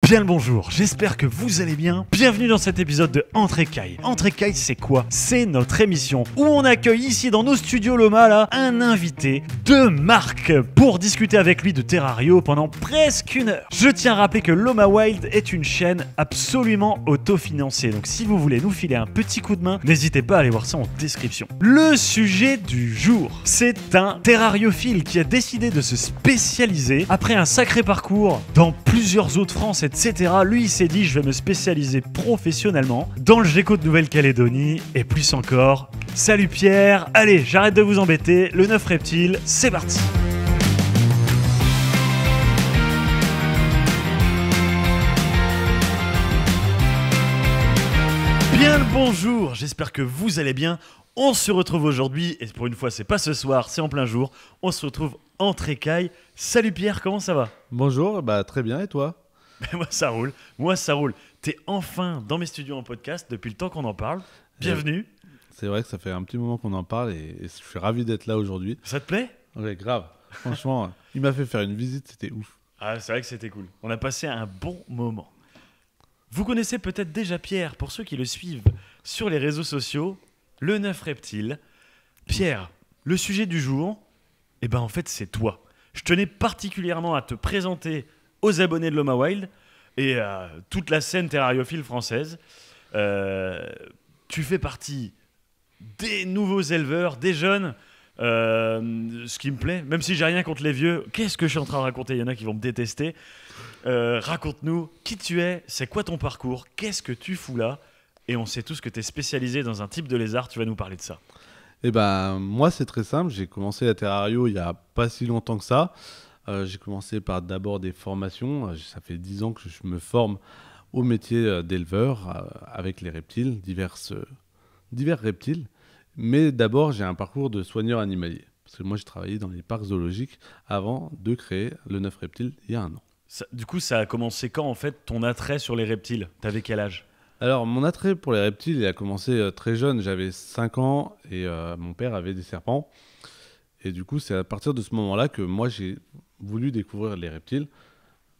Bien le bonjour, j'espère que vous allez bien. Bienvenue dans cet épisode de Entre Écailles. Entre Écailles, c'est quoi? C'est notre émission où on accueille ici dans nos studios Loma là, un invité de marque pour discuter avec lui de Terrario pendant presque une heure. Je tiens à rappeler que Loma Wild est une chaîne absolument autofinancée. Donc si vous voulez nous filer un petit coup de main, n'hésitez pas à aller voir ça en description. Le sujet du jour, c'est un terrariophile qui a décidé de se spécialiser après un sacré parcours dans plusieurs zoos de France, etc. Lui, il s'est dit, je vais me spécialiser professionnellement dans le gecko de Nouvelle-Calédonie et plus encore. Salut Pierre, allez, j'arrête de vous embêter, le 9 reptile, c'est parti. Bien le bonjour, j'espère que vous allez bien. On se retrouve aujourd'hui, et pour une fois c'est pas ce soir, c'est en plein jour. On se retrouve entre écailles. Salut Pierre, comment ça va? Bonjour, très bien, et toi? Moi ça roule. T'es enfin dans mes studios en podcast depuis le temps qu'on en parle. Bienvenue. C'est vrai que ça fait un petit moment qu'on en parle et je suis ravi d'être là aujourd'hui. Ça te plaît? Ouais, grave. Franchement, il m'a fait faire une visite, c'était ouf. Ah, c'est vrai que c'était cool. On a passé un bon moment. Vous connaissez peut-être déjà Pierre, pour ceux qui le suivent sur les réseaux sociaux, le 9 reptile. Pierre, le sujet du jour, en fait c'est toi. Je tenais particulièrement à te présenter aux abonnés de Loma Wild et à toute la scène terrariophile française. Tu fais partie des nouveaux éleveurs, des jeunes, ce qui me plaît, même si j'ai rien contre les vieux. Qu'est-ce que je suis en train de raconter? Il y en a qui vont me détester. Raconte-nous qui tu es, c'est quoi ton parcours, qu'est-ce que tu fous là? Et on sait tous que tu es spécialisé dans un type de lézard, tu vas nous parler de ça. Moi c'est très simple, j'ai commencé la Terrario il n'y a pas si longtemps que ça. J'ai commencé par d'abord des formations, ça fait 10 ans que je me forme au métier d'éleveur avec les reptiles, divers reptiles. Mais d'abord j'ai un parcours de soigneur animalier, parce que moi j'ai travaillé dans les parcs zoologiques avant de créer le 9 reptile il y a un an. Du coup ça a commencé quand en fait ton attrait sur les reptiles? T'avais quel âge? Alors, mon attrait pour les reptiles, il a commencé très jeune. J'avais 5 ans et mon père avait des serpents. Et du coup, c'est à partir de ce moment-là que moi, j'ai voulu découvrir les reptiles.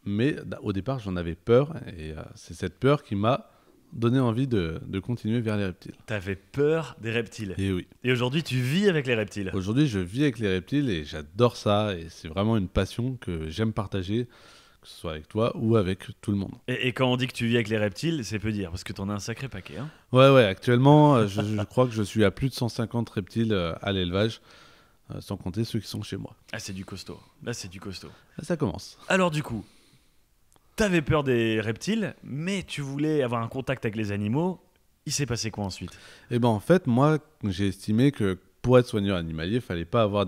Mais au départ, j'en avais peur. Et c'est cette peur qui m'a donné envie de continuer vers les reptiles. T'avais peur des reptiles? Et oui. Et aujourd'hui, tu vis avec les reptiles? Aujourd'hui, je vis avec les reptiles et j'adore ça. Et c'est vraiment une passion que j'aime partager, que ce soit avec toi ou avec tout le monde. Et quand on dit que tu vis avec les reptiles, c'est peu dire, parce que t'en as un sacré paquet. Hein. Ouais, actuellement, je crois que je suis à plus de 150 reptiles à l'élevage, sans compter ceux qui sont chez moi. Ah, c'est du costaud. Là, c'est du costaud. Là, ça commence. Alors du coup, t'avais peur des reptiles, mais tu voulais avoir un contact avec les animaux. Il s'est passé quoi ensuite? En fait, moi, j'ai estimé que pour être soigneur animalier, il fallait pas avoir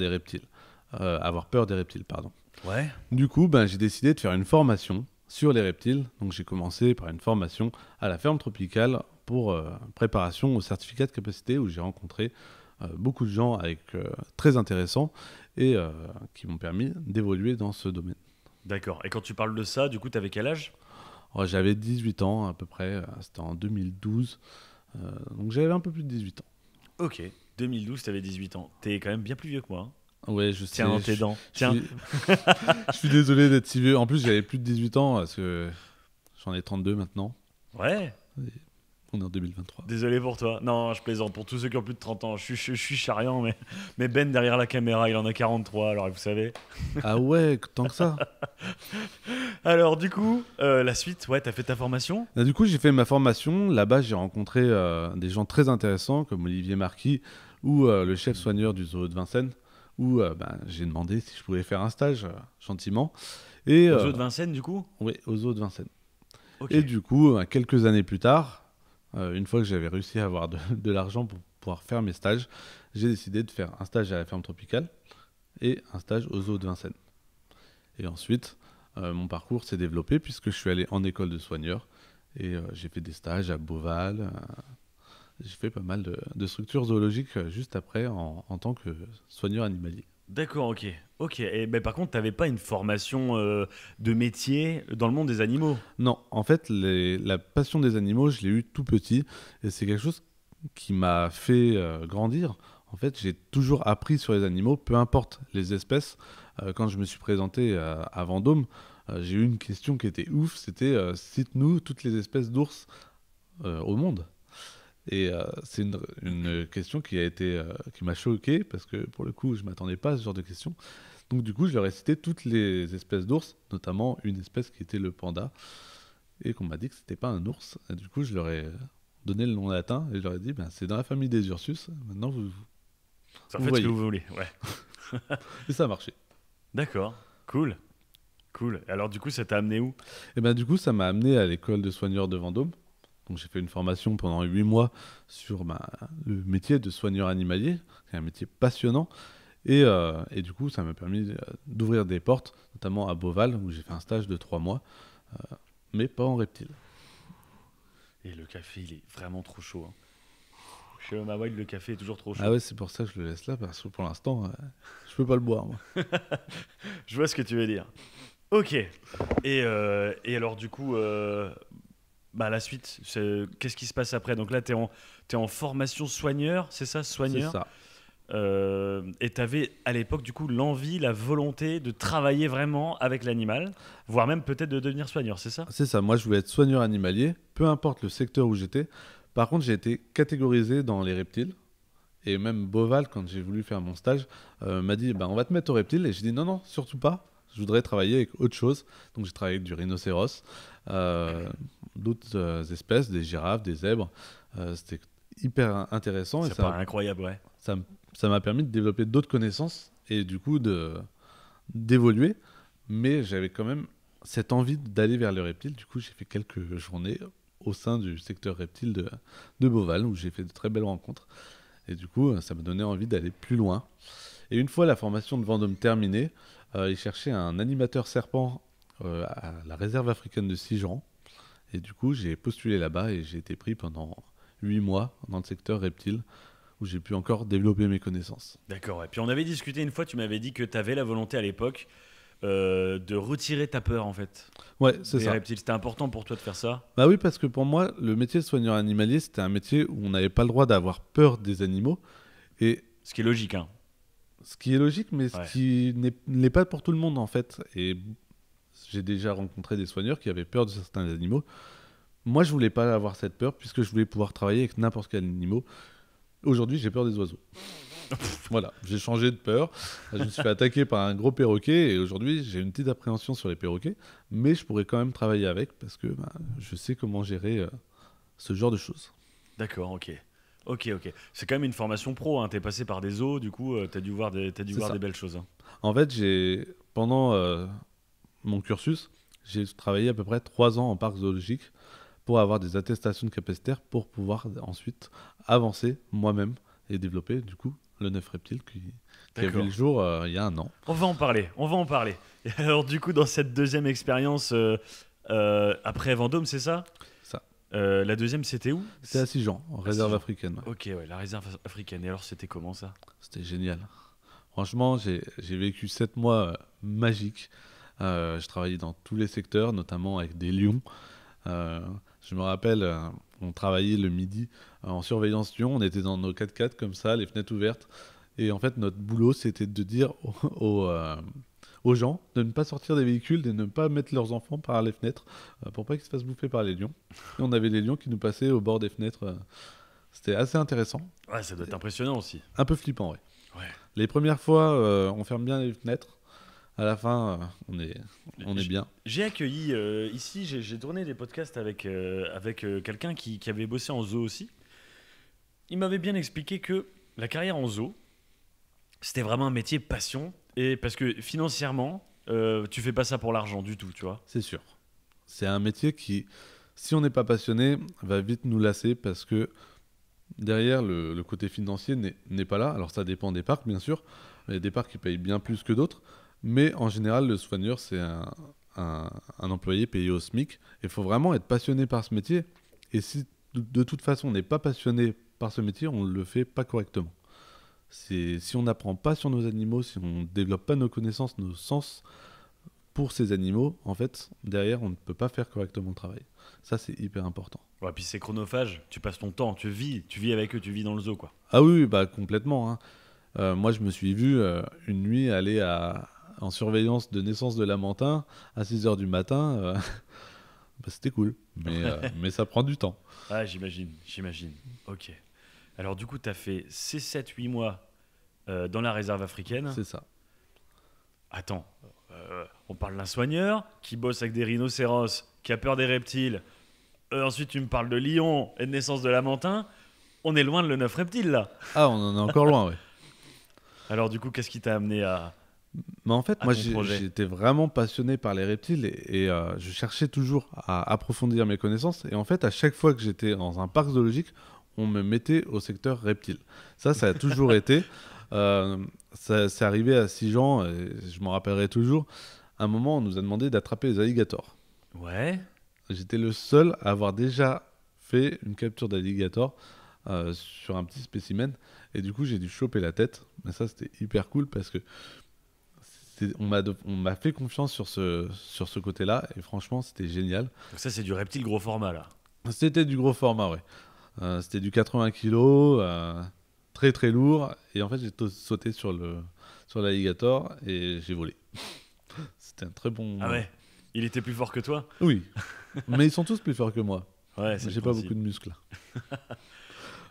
avoir peur des reptiles, pardon. Ouais. Du coup, j'ai décidé de faire une formation sur les reptiles. Donc, j'ai commencé par une formation à la ferme tropicale pour préparation au certificat de capacité, où j'ai rencontré beaucoup de gens très intéressants et qui m'ont permis d'évoluer dans ce domaine. D'accord. Et quand tu parles de ça, du coup, t'avais quel âge? J'avais 18 ans à peu près, c'était en 2012, donc j'avais un peu plus de 18 ans. Ok, 2012, t'avais 18 ans. T'es quand même bien plus vieux que moi. Hein. Ouais, je sais. Tiens, dans tes dents. Tiens. Je suis désolé d'être si vieux. En plus, j'avais plus de 18 ans parce que j'en ai 32 maintenant. Ouais. Et on est en 2023. Désolé pour toi. Non, je plaisante. Pour tous ceux qui ont plus de 30 ans, je suis charriant, mais Ben, derrière la caméra, il en a 43, alors vous savez. Ah ouais, tant que ça. Alors, du coup, la suite, ouais, t'as fait ta formation? Du coup, j'ai fait ma formation. Là-bas, j'ai rencontré des gens très intéressants comme Olivier Marquis ou le chef soigneur du zoo de Vincennes, où j'ai demandé si je pouvais faire un stage gentiment. Au zoo de Vincennes, du coup? Oui, au zoo de Vincennes. Okay. Et du coup, quelques années plus tard, une fois que j'avais réussi à avoir de l'argent pour pouvoir faire mes stages, j'ai décidé de faire un stage à la ferme tropicale et un stage au zoo de Vincennes. Et ensuite, mon parcours s'est développé puisque je suis allé en école de soigneur et j'ai fait des stages à Beauval. J'ai fait pas mal de structures zoologiques juste après en tant que soigneur animalier. D'accord, ok. Et par contre, t'avais pas une formation de métier dans le monde des animaux? Non, en fait, la passion des animaux, je l'ai eue tout petit et c'est quelque chose qui m'a fait grandir. En fait, j'ai toujours appris sur les animaux, peu importe les espèces. Quand je me suis présenté à Vendôme, j'ai eu une question qui était ouf, c'était cite-nous toutes les espèces d'ours au monde. Et c'est une question qui m'a choqué parce que pour le coup, je m'attendais pas à ce genre de question. Donc du coup, je leur ai cité toutes les espèces d'ours, notamment une espèce qui était le panda, et qu'on m'a dit que c'était pas un ours. Et du coup, je leur ai donné le nom latin et je leur ai dit, ben, c'est dans la famille des Ursus. Maintenant, En vous fait, ce voyez. que vous voulez. Ouais. Et ça a marché. D'accord. Cool. Cool. Alors, du coup, ça t'a amené où? Et ben du coup, ça m'a amené à l'école de soigneur de Vendôme. Donc j'ai fait une formation pendant 8 mois sur le métier de soigneur animalier, qui est un métier passionnant. Et du coup, ça m'a permis d'ouvrir des portes, notamment à Beauval, où j'ai fait un stage de 3 mois, mais pas en reptile. Et le café, il est vraiment trop chaud. Hein. Chez Oma Wild, le café est toujours trop chaud. Ah ouais, c'est pour ça que je le laisse là, parce que pour l'instant, je peux pas le boire, moi. Je vois ce que tu veux dire. Ok. Et alors, du coup, la suite, qu'est-ce qui se passe après? Donc là, t'es en formation soigneur, c'est ça, C'est soigneur? ça. Et tu avais à l'époque du coup l'envie, la volonté de travailler vraiment avec l'animal, voire même peut-être de devenir soigneur, c'est ça? C'est ça, moi je voulais être soigneur animalier, peu importe le secteur où j'étais. Par contre, j'ai été catégorisé dans les reptiles. Et même Beauval, quand j'ai voulu faire mon stage, m'a dit on va te mettre aux reptiles. Et j'ai dit non, surtout pas. Je voudrais travailler avec autre chose. Donc j'ai travaillé avec du rhinocéros, d'autres espèces, des girafes, des zèbres. C'était hyper intéressant. C'est pas incroyable, ouais. Ça m'a permis de développer d'autres connaissances et du coup d'évoluer. Mais j'avais quand même cette envie d'aller vers le reptile. Du coup, j'ai fait quelques journées au sein du secteur reptile de Beauval où j'ai fait de très belles rencontres. Et du coup, ça m'a donné envie d'aller plus loin. Et une fois la formation de Vendôme terminée, ils cherchaient un animateur serpent à la réserve africaine de Sigeran. Et du coup, j'ai postulé là-bas et j'ai été pris pendant 8 mois dans le secteur reptile où j'ai pu encore développer mes connaissances. D'accord, et puis on avait discuté une fois, tu m'avais dit que tu avais la volonté à l'époque de retirer ta peur en fait. Ouais, c'est Des ça. reptiles, c'était important pour toi de faire ça? Bah oui, parce que pour moi, le métier de soigneur animalier, c'était un métier où on n'avait pas le droit d'avoir peur des animaux. Et Ce qui est logique, hein. ce qui est logique, mais ce Ouais. qui n'est pas pour tout le monde en fait. Et j'ai déjà rencontré des soigneurs qui avaient peur de certains animaux. Moi, je voulais pas avoir cette peur puisque je voulais pouvoir travailler avec n'importe quel animal. Aujourd'hui, j'ai peur des oiseaux. Voilà, j'ai changé de peur. Je me suis fait attaquer par un gros perroquet et aujourd'hui, j'ai une petite appréhension sur les perroquets, mais je pourrais quand même travailler avec parce que je sais comment gérer ce genre de choses. D'accord, ok. Ok, ok. C'est quand même une formation pro, hein. T'es passé par des zoos, du coup, t'as dû voir C'est ça. des belles choses. Hein. En fait, pendant mon cursus, j'ai travaillé à peu près 3 ans en parc zoologique pour avoir des attestations de capacitaire pour pouvoir ensuite avancer moi-même et développer du coup le 9 reptile qui a vu D'accord. le jour il y a un an. On va en parler, on va en parler. Et alors, du coup, dans cette deuxième expérience, après Vendôme, c'est ça? Ça. La deuxième, c'était où? C'était à Sigean, en réserve Sigean. africaine. Ouais. Ok, ouais, la réserve africaine. Et alors, c'était comment ça? C'était génial. Franchement, j'ai vécu 7 mois magiques. Je travaillais dans tous les secteurs, notamment avec des lions. Je me rappelle, on travaillait le midi en surveillance lion. On était dans nos 4x4 comme ça, les fenêtres ouvertes. Et en fait, notre boulot, c'était de dire aux gens de ne pas sortir des véhicules, de ne pas mettre leurs enfants par les fenêtres pour pas qu'ils se fassent bouffer par les lions. Et on avait les lions qui nous passaient au bord des fenêtres. C'était assez intéressant. Ouais, ça doit être impressionnant aussi. Un peu flippant, ouais. Ouais. Les premières fois, on ferme bien les fenêtres. À la fin, on est bien. J'ai accueilli ici, j'ai tourné des podcasts avec quelqu'un qui avait bossé en zoo aussi. Il m'avait bien expliqué que la carrière en zoo, c'était vraiment un métier passion. Et parce que financièrement, tu fais pas ça pour l'argent du tout, tu vois. C'est sûr. C'est un métier qui, si on n'est pas passionné, va vite nous lasser parce que derrière, le côté financier n'est pas là. Alors ça dépend des parcs, bien sûr. Il y a des parcs qui payent bien plus que d'autres. Mais en général, le soigneur, c'est un employé payé au SMIC. Il faut vraiment être passionné par ce métier. Et si de toute façon on n'est pas passionné par ce métier, on ne le fait pas correctement. Si on n'apprend pas sur nos animaux, si on ne développe pas nos connaissances, nos sens pour ces animaux, en fait, derrière, on ne peut pas faire correctement le travail. Ça, c'est hyper important. Ouais, puis c'est chronophage, tu passes ton temps, tu vis avec eux, tu vis dans le zoo, quoi. Ah oui, bah complètement. Hein. Moi, je me suis vu une nuit aller en surveillance de naissance de Lamentin à 6h du matin, bah, c'était cool. Mais ça prend du temps. Ah, j'imagine. Ok. Alors du coup, tu as fait 7-8 mois dans la réserve africaine. C'est ça. Attends, on parle d'un soigneur qui bosse avec des rhinocéros, qui a peur des reptiles. Ensuite, tu me parles de lion et de naissance de Lamentin. On est loin de le 9 reptile, là. Ah, on en est encore loin, ouais. Alors du coup, qu'est-ce qui t'a amené à... Mais en fait, À moi, ton projet. j'étais vraiment passionné par les reptiles et je cherchais toujours à approfondir mes connaissances. Et en fait, à chaque fois que j'étais dans un parc zoologique, on me mettait au secteur reptiles. Ça a toujours été. C'est arrivé à Sijan, et je m'en rappellerai toujours. À un moment, on nous a demandé d'attraper les alligators. Ouais. J'étais le seul à avoir déjà fait une capture d'alligator sur un petit spécimen. Et du coup, j'ai dû choper la tête. Mais ça, c'était hyper cool parce que on m'a fait confiance sur ce côté-là. Et franchement, c'était génial. Donc ça, c'est du reptile gros format, là. C'était du gros format, ouais. C'était du 80 kg, très très lourd. Et en fait, j'ai sauté sur l'alligator et j'ai volé. C'était un très bon... Ah ouais. Il était plus fort que toi. Oui. Mais ils sont tous plus forts que moi. Ouais, c'est J'ai le pas principe. beaucoup de muscles.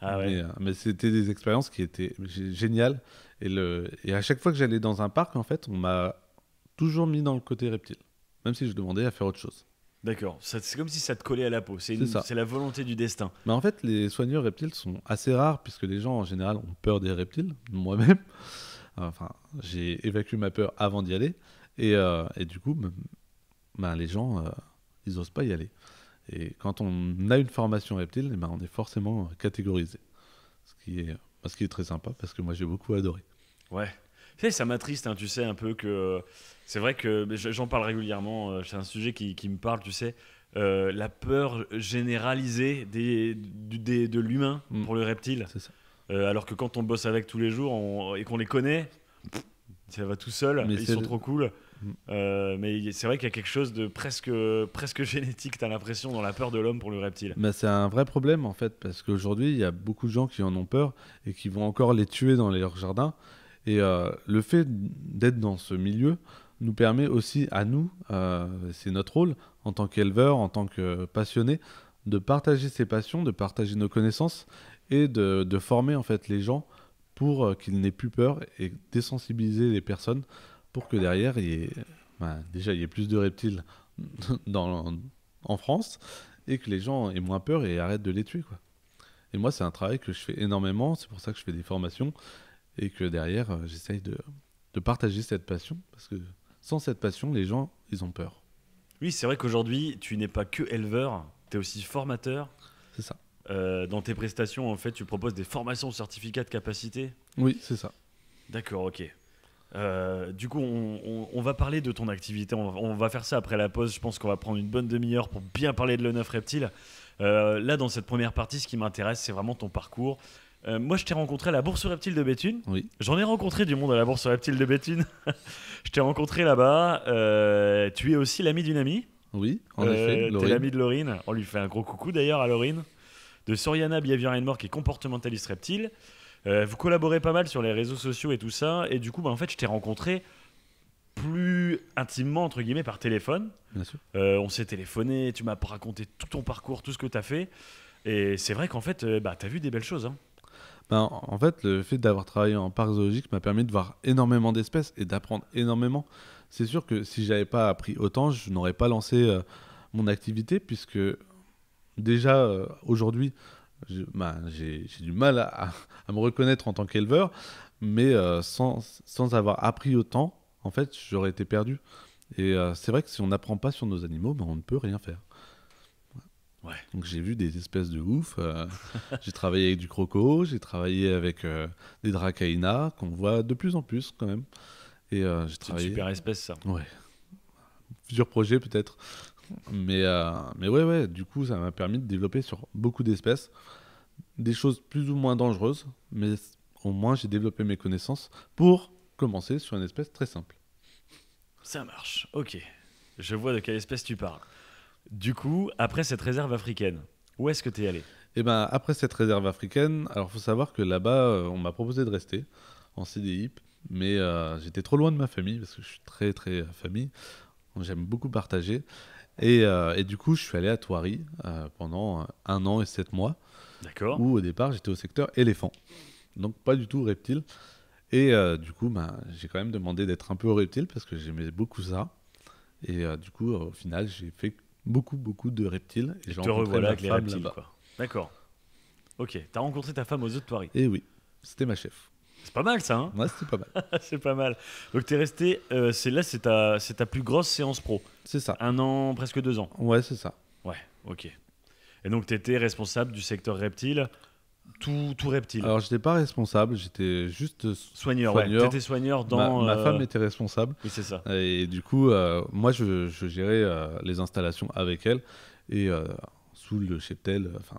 Ah ouais. Mais c'était des expériences qui étaient géniales. Et à chaque fois que j'allais dans un parc, en fait, on m'a toujours mis dans le côté reptile. Même si je demandais à faire autre chose. D'accord. C'est comme si ça te collait à la peau. C'est ça. C'est la volonté du destin. Mais en fait, les soigneurs reptiles sont assez rares puisque les gens, en général, ont peur des reptiles. Moi-même. Enfin, j'ai évacué ma peur avant d'y aller. Et du coup, les gens, ils osent pas y aller. Et quand on a une formation reptile, on est forcément catégorisé. Ce qui est très sympa parce que moi j'ai beaucoup adoré. Ouais. Tu sais, ça m'attriste, hein, tu sais, un peu que... C'est vrai que j'en parle régulièrement, c'est un sujet qui me parle, tu sais. La peur généralisée de l'humain pour le reptile. C'est ça. Alors que quand on bosse avec tous les jours et qu'on les connaît, ça va tout seul, Mais ils sont trop cool. Mais c'est vrai qu'il y a quelque chose de presque génétique, t'as l'impression, dans la peur de l'homme pour le reptile. Mais c'est un vrai problème en fait parce qu'aujourd'hui il y a beaucoup de gens qui en ont peur et qui vont encore les tuer dans leur jardin. Et le fait d'être dans ce milieu nous permet aussi à nous, c'est notre rôle en tant qu'éleveur, en tant que passionné, de partager ses passions, de partager nos connaissances et de former en fait les gens pour qu'ils n'aient plus peur et désensibiliser les personnes pour que derrière déjà il y ait plus de reptiles en France et que les gens aient moins peur et arrêtent de les tuer, quoi. Et moi c'est un travail que je fais énormément, c'est pour ça que je fais des formations et que derrière j'essaye de partager cette passion parce que sans cette passion les gens ils ont peur. Oui, c'est vrai qu'aujourd'hui, tu n'es pas que éleveur, tu es aussi formateur. C'est ça. Dans tes prestations, en fait, tu proposes des formations certificats de capacité. Oui, c'est ça. D'accord, ok. Du coup, on va parler de ton activité. On va faire ça après la pause. Je pense qu'on va prendre une bonne demi-heure pour bien parler de l'E9 Reptile. Là, dans cette première partie, ce qui m'intéresse, c'est vraiment ton parcours. Moi, je t'ai rencontré à la Bourse Reptile de Béthune. Oui. J'en ai rencontré du monde à la Bourse Reptile de Béthune. Je t'ai rencontré là-bas. Tu es aussi l'ami d'une amie. Oui, en effet. T'es l'ami de Laurine. On lui fait un gros coucou d'ailleurs à Laurine. De Soriana Behavior and More, qui est comportementaliste reptile. Vous collaborez pas mal sur les réseaux sociaux et tout ça. Et du coup, en fait, je t'ai rencontré plus intimement, entre guillemets, par téléphone. Bien sûr. On s'est téléphoné, tu m'as raconté tout ton parcours, tout ce que tu as fait. Et c'est vrai qu'en fait, tu as vu des belles choses. Hein. En fait, le fait d'avoir travaillé en parc zoologique m'a permis de voir énormément d'espèces et d'apprendre énormément. C'est sûr que si j'avais pas appris autant, je n'aurais pas lancé mon activité puisque déjà aujourd'hui, j'ai du mal à me reconnaître en tant qu'éleveur, mais sans avoir appris autant, en fait, j'aurais été perdu. Et c'est vrai que si on n'apprend pas sur nos animaux, on ne peut rien faire. Ouais. Donc j'ai vu des espèces de ouf. J'ai travaillé avec du croco, j'ai travaillé avec des dracaïnas qu'on voit de plus en plus quand même. Et j'ai C'est travaillé. une super espèce, ça. Ouais. Plusieurs projets peut-être. Mais ouais, du coup ça m'a permis de développer sur beaucoup d'espèces des choses plus ou moins dangereuses, mais au moins j'ai développé mes connaissances pour commencer sur une espèce très simple. Ça marche, ok. Je vois de quelle espèce tu parles. Du coup, après cette réserve africaine, où est-ce que tu es allé ? Et après cette réserve africaine, alors faut savoir que là-bas on m'a proposé de rester en CDI mais j'étais trop loin de ma famille parce que je suis très très famille. J'aime beaucoup partager. Et du coup, je suis allé à Thoiry pendant 1 an et 7 mois, D'accord. où au départ, j'étais au secteur éléphant. Donc pas du tout reptile. Et du coup, j'ai quand même demandé d'être un peu au reptile parce que j'aimais beaucoup ça. Et du coup, au final, j'ai fait beaucoup, beaucoup de reptiles. Et Et j'ai te rencontré revoilà ma avec les femme reptiles, là-bas. quoi. D'accord. Ok, t'as rencontré ta femme aux œufs de Thoiry. Et oui, c'était ma chef. C'est pas mal ça, hein. Ouais, c'était pas mal. C'est pas mal. Donc t'es resté, c'est ta plus grosse séance pro. C'est ça. 1 an, presque 2 ans. Ouais, c'est ça. Ouais, ok. Et donc t'étais responsable du secteur reptile, tout reptile. Alors, j'étais pas responsable, j'étais juste Soigneur, soigneur. ouais. T'étais soigneur dans. Ma femme était responsable. Oui, c'est ça. Et du coup, moi, je gérais les installations avec elle et sous le cheptel, enfin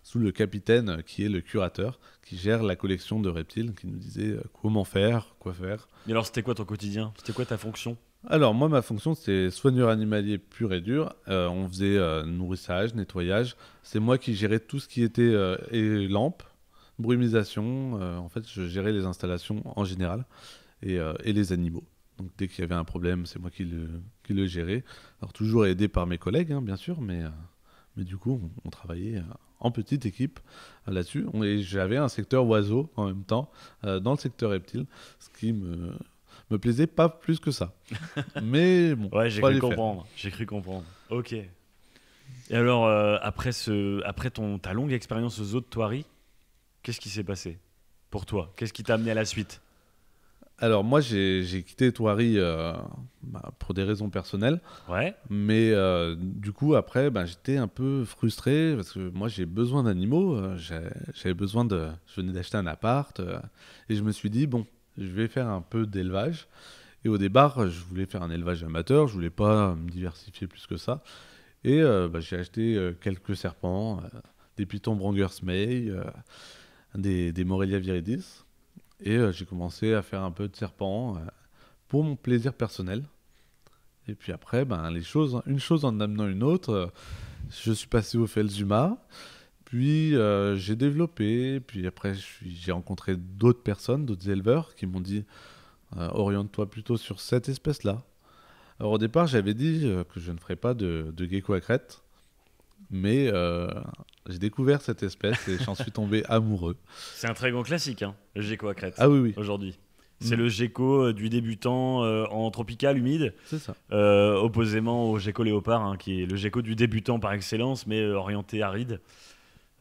sous le capitaine qui est le curateur, qui gère la collection de reptiles, qui nous disait comment faire, quoi faire. Et alors c'était quoi ton quotidien? C'était quoi ta fonction? Alors moi, ma fonction, c'était soigneur animalier pur et dur. On faisait nourrissage, nettoyage. C'est moi qui gérais tout ce qui était et lampes, brumisation. En fait, je gérais les installations en général et les animaux. Donc dès qu'il y avait un problème, c'est moi qui le gérais. Alors toujours aidé par mes collègues, hein, bien sûr, mais du coup, on travaillait en petite équipe là-dessus. Et j'avais un secteur oiseau en même temps, dans le secteur reptile, ce qui me plaisait pas plus que ça. Mais bon, Ouais, j'ai fallait cru faire. comprendre. J'ai cru comprendre. Ok. Et alors, après ta longue expérience aux eaux de Thoiry, qu'est-ce qui s'est passé pour toi? Qu'est-ce qui t'a amené à la suite? Alors moi, j'ai quitté Thoiry pour des raisons personnelles. Ouais. Mais du coup, après, j'étais un peu frustré parce que moi, j'ai besoin d'animaux. J'avais besoin de... Je venais d'acheter un appart et je me suis dit, bon, je vais faire un peu d'élevage. Et au départ, je voulais faire un élevage amateur. Je voulais pas me diversifier plus que ça. Et j'ai acheté quelques serpents, des pitons Brongers May, des Morelia viridis. Et j'ai commencé à faire un peu de serpents pour mon plaisir personnel. Et puis après, une chose en amenant une autre, je suis passé au Felsuma, puis j'ai développé, puis après j'ai rencontré d'autres personnes, d'autres éleveurs qui m'ont dit oriente-toi plutôt sur cette espèce-là. Alors au départ, j'avais dit que je ne ferais pas de gecko à crête, mais j'ai découvert cette espèce et j'en suis tombé amoureux. C'est un très grand classique, hein, le gecko à crête, Ah oui, oui, aujourd'hui. C'est Mm. le gecko du débutant en tropical, humide, c'est ça. opposément au gecko léopard, hein, qui est le gecko du débutant par excellence, mais orienté aride.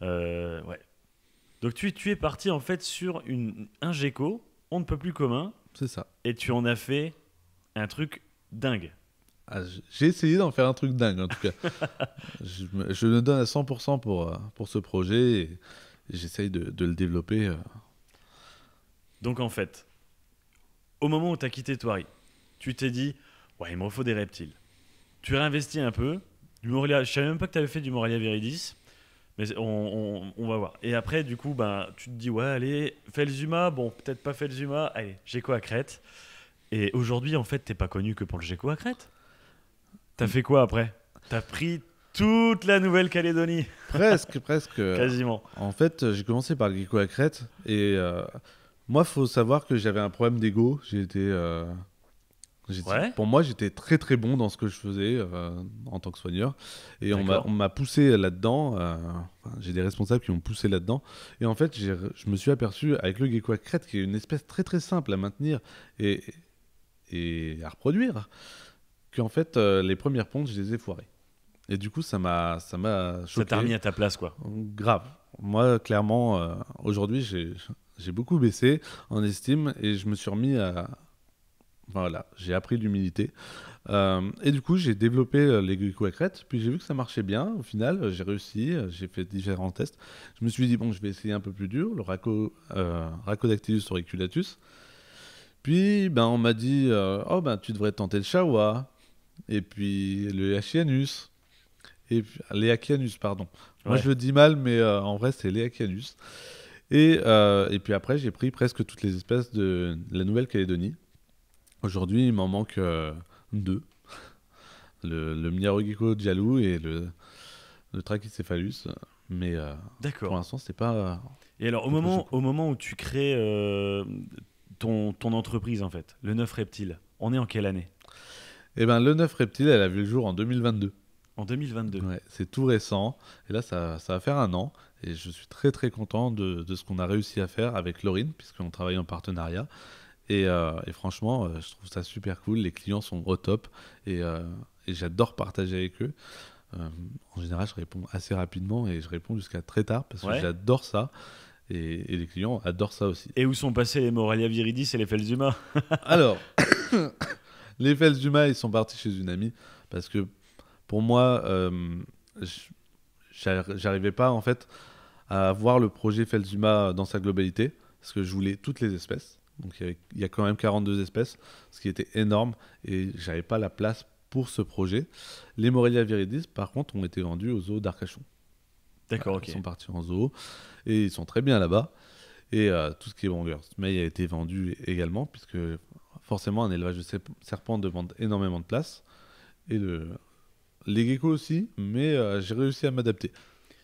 Ouais. Donc tu es parti en fait sur un gecko, on ne peut plus commun, C'est ça. et tu en as fait un truc dingue. Ah, j'ai essayé d'en faire un truc dingue, en tout cas. Je me donne à 100% pour ce projet et j'essaye de le développer. Donc en fait, au moment où tu as quitté Thoiry, tu t'es dit, ouais, il me faut des reptiles. Tu réinvestis un peu. Je savais même pas que tu avais fait du Morelia viridis, mais on va voir. Et après, du coup, tu te dis, ouais, allez, fais le Zuma. Bon, peut-être pas fait le Zuma. Allez, gecko à crête. Et aujourd'hui, en fait, t'es pas connu que pour le gecko à crête. T'as fait quoi après? T'as pris toute la Nouvelle-Calédonie, Presque, presque. quasiment. En fait, j'ai commencé par le gecko à crête et moi, faut savoir que j'avais un problème d'ego. Ouais. Pour moi, j'étais très très bon dans ce que je faisais en tant que soigneur. Et D'accord. on m'a poussé là-dedans. J'ai des responsables qui m'ont poussé là-dedans. Et en fait, je me suis aperçu avec le gecko à crête, qui est une espèce très très simple à maintenir et à reproduire, qu'en fait, les premières pontes, je les ai foirées. Et du coup, ça m'a Ça choqué. t'a remis à ta place, quoi. Grave. Moi, clairement, aujourd'hui, j'ai beaucoup baissé en estime et je me suis remis à... Voilà, j'ai appris l'humilité. Et du coup, j'ai développé les geckos à crête. Puis j'ai vu que ça marchait bien. Au final, j'ai réussi. J'ai fait différents tests. Je me suis dit, bon, je vais essayer un peu plus dur, le Rhacodactylus auriculatus. Puis, on m'a dit, tu devrais tenter le chawa. Et puis, le Achianus. Et puis, l'Eachianus, pardon. Moi, Ouais. je le dis mal, mais en vrai, c'est l'Eachianus. Et puis après, j'ai pris presque toutes les espèces de la Nouvelle-Calédonie. Aujourd'hui, il m'en manque 2. Le Mniarogekko Djalou et le Trachycephalus. Mais pour D'accord. l'instant, c'est pas... Et alors, pas possible. au moment où tu crées ton entreprise en fait, le 9 Reptile, on est en quelle année? Et ben le 9 Reptile, elle a vu le jour en 2022. En 2022. Ouais, c'est tout récent. Et là, ça va faire 1 an. Et je suis très très content de ce qu'on a réussi à faire avec Laurine, puisqu'on travaille en partenariat. Et franchement, je trouve ça super cool. Les clients sont au top. Et j'adore partager avec eux. En général, je réponds assez rapidement et je réponds jusqu'à très tard parce que j'adore ça. Et les clients adorent ça aussi. Et où sont passés les Moralia Viridis et les Felzuma? Alors, les Felzuma, ils sont partis chez une amie parce que pour moi, j'arrivais pas en fait à voir le projet Felzuma dans sa globalité parce que je voulais toutes les espèces. Donc il y a quand même 42 espèces, ce qui était énorme et j'avais pas la place pour ce projet. Les Morelia viridis, par contre, ont été vendus au zoo d'Arcachon. D'accord, ok. Ils sont partis en zoo et ils sont très bien là-bas. Et tout ce qui est Bangers May a été vendu également, puisque forcément un élevage de serpents demande énormément de place. Et les geckos aussi, mais j'ai réussi à m'adapter.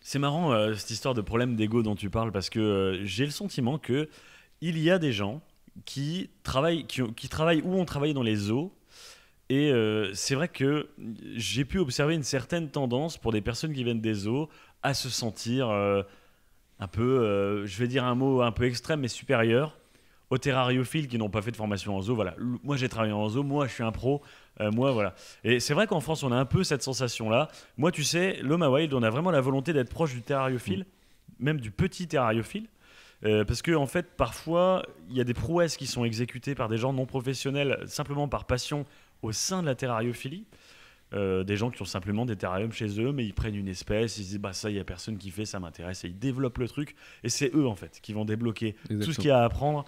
C'est marrant cette histoire de problème d'ego dont tu parles, parce que j'ai le sentiment que il y a des gens qui travaillent ou ont travaillé dans les zoos. Et c'est vrai que j'ai pu observer une certaine tendance pour des personnes qui viennent des zoos à se sentir un peu, je vais dire un mot un peu extrême mais supérieur aux terrariophiles qui n'ont pas fait de formation en zoo. Voilà, moi j'ai travaillé en zoo, moi je suis un pro, moi voilà. Et c'est vrai qu'en France on a un peu cette sensation-là. Moi tu sais, Loma Wild, on a vraiment la volonté d'être proche du terrariophile, même du petit terrariophile. Parce que en fait parfois il y a des prouesses qui sont exécutées par des gens non professionnels simplement par passion au sein de la terrariophilie. Des gens qui ont simplement des terrariums chez eux mais ils prennent une espèce, ils se disent bah ça il y a personne qui fait, ça m'intéresse, et ils développent le truc et c'est eux en fait qui vont débloquer tout ce qu'il y a à apprendre.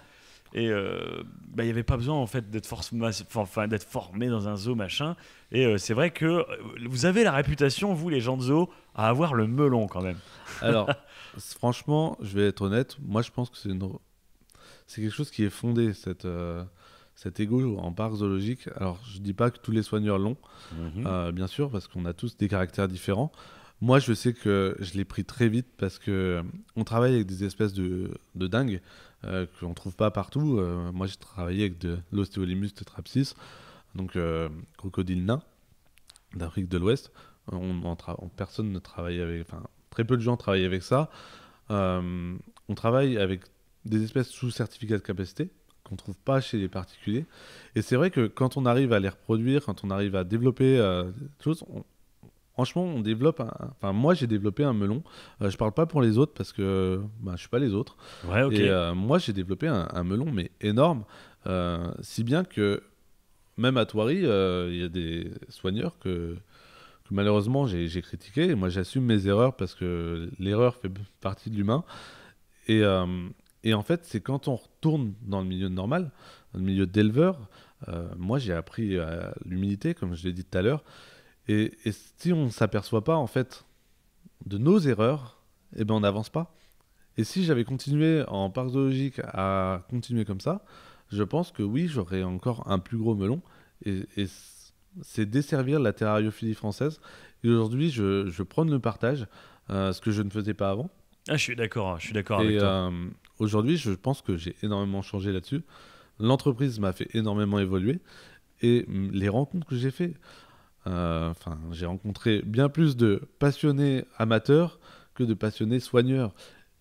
Et il n'y avait pas besoin en fait d'être formé dans un zoo machin. Et c'est vrai que vous avez la réputation, vous les gens de zoo, à avoir le melon quand même. Alors franchement, je vais être honnête, moi je pense que c'est quelque chose qui est fondé, cet ego en parc zoologique. Alors je dis pas que tous les soigneurs l'ont, bien sûr, parce qu'on a tous des caractères différents. Moi je sais que je l'ai pris très vite parce que on travaille avec des espèces de dingues qu'on ne trouve pas partout. Moi j'ai travaillé avec de l'Osteolymus tetrapsis, donc crocodile nain d'Afrique de l'Ouest. Personne ne travaille avec, enfin très peu de gens travaillent avec ça. On travaille avec des espèces sous certificat de capacité qu'on ne trouve pas chez les particuliers. Et c'est vrai que quand on arrive à les reproduire, quand on arrive à développer des choses, franchement, on développe moi, j'ai développé un melon. Je parle pas pour les autres parce que je suis pas les autres. Ouais, ok. Et moi, j'ai développé un melon, mais énorme. Si bien que, même à Thoiry, il y a des soigneurs que malheureusement, j'ai critiqué. Et moi, j'assume mes erreurs parce que l'erreur fait partie de l'humain. Et en fait, c'est quand on retourne dans le milieu normal, dans le milieu d'éleveur, moi, j'ai appris l'humilité, comme je l'ai dit tout à l'heure. Et si on ne s'aperçoit pas en fait de nos erreurs, eh ben on n'avance pas. Et si j'avais continué en parc zoologique à continuer comme ça, je pense que oui, j'aurais encore un plus gros melon. Et c'est desservir la terrariophilie française. Et aujourd'hui, je prône le partage, ce que je ne faisais pas avant. Ah, je suis d'accord avec toi. Aujourd'hui, je pense que j'ai énormément changé là-dessus. L'entreprise m'a fait énormément évoluer. Et les rencontres que j'ai faites, j'ai rencontré bien plus de passionnés amateurs que de passionnés soigneurs.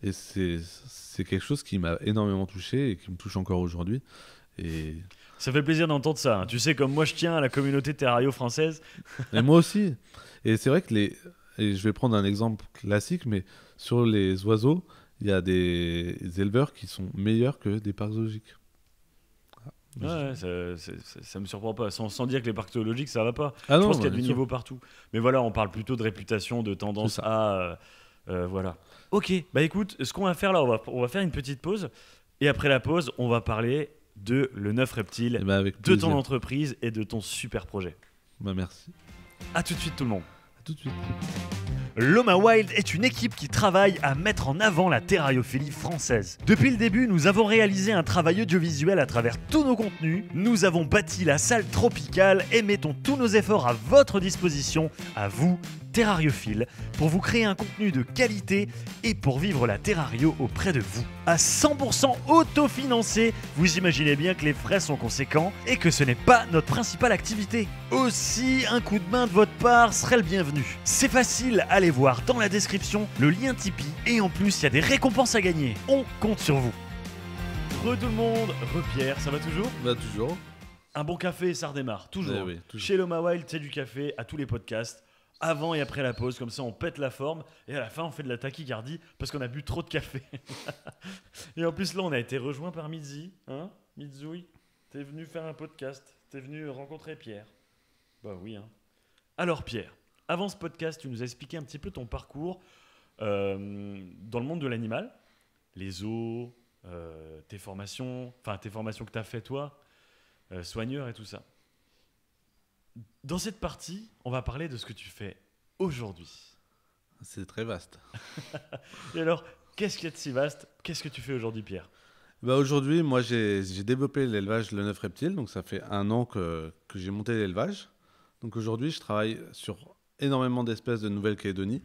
Et c'est quelque chose qui m'a énormément touché et qui me touche encore aujourd'hui. Et ça fait plaisir d'entendre ça. Tu sais, comme moi, je tiens à la communauté terrario française. Et moi aussi. Et c'est vrai que et je vais prendre un exemple classique, mais sur les oiseaux, il y a des éleveurs qui sont meilleurs que des parcs zoologiques. Ouais, ça me surprend pas. Sans dire que les parcs zoologiques ça va pas. Ah je non, pense qu'il y a du bien niveau sûr. partout. Mais voilà, on parle plutôt de réputation, de tendance C'est à voilà. Ok, bah écoute, ce qu'on va faire là, on va faire une petite pause et après la pause, on va parler de le 9 Reptile, Eh ben, avec de plaisir. ton entreprise et de ton super projet. Merci. À tout de suite tout le monde. À tout de suite. Loma Wild est une équipe qui travaille à mettre en avant la terrariophilie française. Depuis le début, nous avons réalisé un travail audiovisuel à travers tous nos contenus, nous avons bâti la salle tropicale et mettons tous nos efforts à votre disposition, à vous terrariophile pour vous créer un contenu de qualité et pour vivre la terrario auprès de vous. À 100% autofinancé, vous imaginez bien que les frais sont conséquents et que ce n'est pas notre principale activité. Aussi, un coup de main de votre part serait le bienvenu. C'est facile, allez voir dans la description le lien Tipeee et en plus il y a des récompenses à gagner. On compte sur vous. Re tout le monde, Pierre, ça va toujours ? Bah, toujours. Un bon café, ça redémarre, toujours. Eh oui, toujours. Chez Loma Wild, c'est du café à tous les podcasts, avant et après la pause, comme ça on pète la forme, et à la fin on fait de la tachycardie parce qu'on a bu trop de café. Et en plus là on a été rejoint par Mitzi, hein Mitzoui, t'es venu faire un podcast, t'es venu rencontrer Pierre. Bah oui, hein. Alors Pierre, avant ce podcast, tu nous as expliqué un petit peu ton parcours dans le monde de l'animal, les zoos, tes formations que t'as fait toi, soigneur et tout ça. Dans cette partie, on va parler de ce que tu fais aujourd'hui. C'est très vaste. Et alors, qu'est-ce qu'il y a de si vaste ? Qu'est-ce que tu fais aujourd'hui, Pierre ? Bah, aujourd'hui, moi, j'ai développé l'élevage Le Neuf Reptile. Donc, ça fait 1 an que j'ai monté l'élevage. Donc, aujourd'hui, je travaille sur énormément d'espèces de Nouvelle-Calédonie.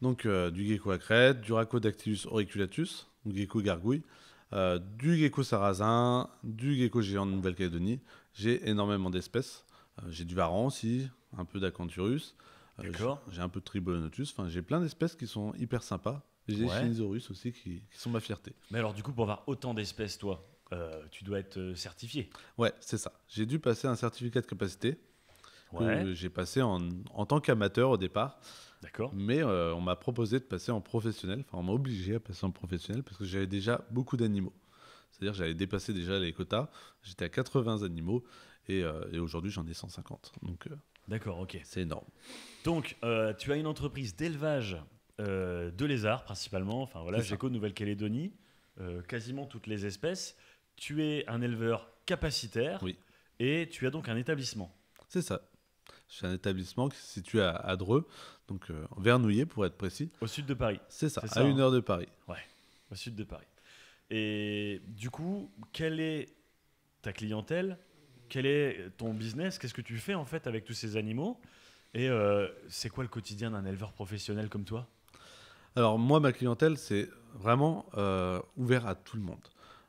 Donc, du gecko à crête, du Rhacodactylus auriculatus, donc gecko gargouille, du gecko sarrasin, du gecko géant de Nouvelle-Calédonie. J'ai énormément d'espèces. J'ai du varan aussi, un peu d'acanthurus. D'accord. J'ai un peu de tribonotus. Enfin, j'ai plein d'espèces qui sont hyper sympas. Et j'ai des Chinosaurus aussi qui sont ma fierté. Mais alors, du coup, pour avoir autant d'espèces, toi, tu dois être certifié. Ouais, c'est ça. J'ai dû passer un certificat de capacité Ouais. que j'ai passé en tant qu'amateur au départ. D'accord. Mais on m'a proposé de passer en professionnel. Enfin, on m'a obligé à passer en professionnel parce que j'avais déjà beaucoup d'animaux. C'est-à-dire que j'avais dépassé déjà les quotas. J'étais à 80 animaux et aujourd'hui, j'en ai 150. Donc, D'accord, ok. c'est énorme. Donc, tu as une entreprise d'élevage de lézards principalement. Enfin voilà, C'est ça. Gecko de Nouvelle-Calédonie, quasiment toutes les espèces. Tu es un éleveur capacitaire. Oui. Et tu as donc un établissement. C'est ça. C'est un établissement qui se situe à Dreux, donc vers Nouillet pour être précis. Au sud de Paris. C'est ça, C'est ça, à hein. 1 heure de Paris. Au sud de Paris. Et du coup, quelle est ta clientèle ? Quel est ton business ? Qu'est-ce que tu fais en fait avec tous ces animaux ? Et c'est quoi le quotidien d'un éleveur professionnel comme toi ? Alors moi, ma clientèle, c'est vraiment ouvert à tout le monde.